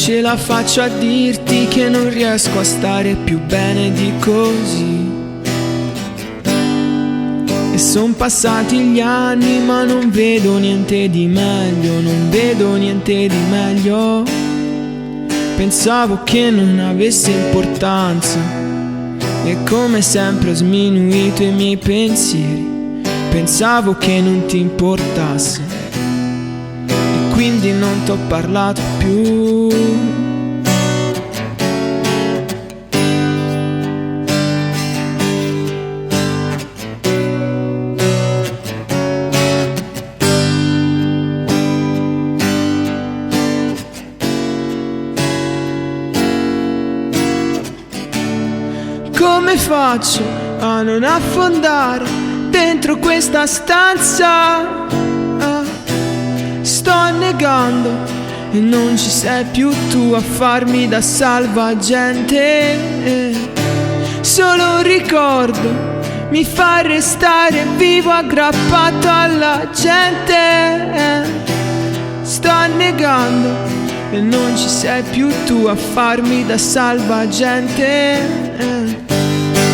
ce la faccio a dirti che non riesco a stare più bene di così. E son passati gli anni ma non vedo niente di meglio, non vedo niente di meglio. Pensavo che non avesse importanza e come sempre ho sminuito i miei pensieri. Pensavo che non ti importasse e quindi non t'ho parlato più. Come faccio a non affondare dentro questa stanza? Sto annegando e non ci sei più tu a farmi da salvagente. Solo un ricordo mi fa restare vivo aggrappato alla gente. Sto annegando e non ci sei più tu a farmi da salvagente.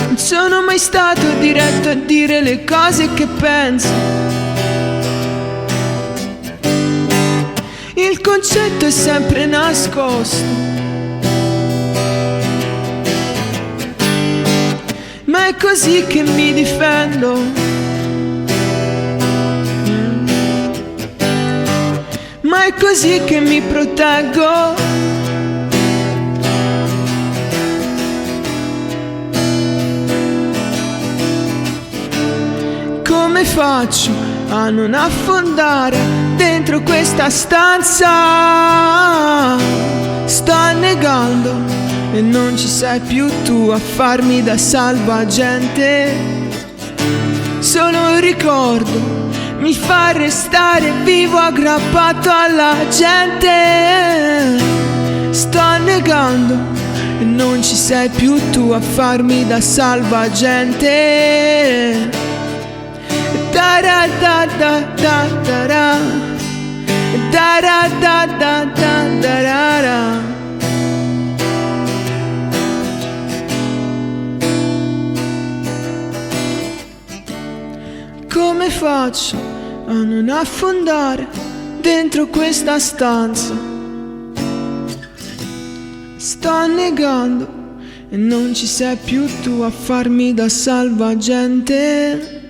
Non sono mai stato diretto a dire le cose che penso. Il concetto è sempre nascosto, ma è così che mi difendo. Ma è così che mi proteggo. Come faccio a non affondare dentro questa stanza? Sto annegando e non ci sei più tu a farmi da salvagente. Solo un ricordo mi fa restare vivo aggrappato alla gente. Sto annegando e non ci sei più tu a farmi da salvagente. Da da da da da da da da da da da da. Come faccio a non affondare dentro questa stanza? Sto annegando e non ci sei più tu a farmi da salvagente.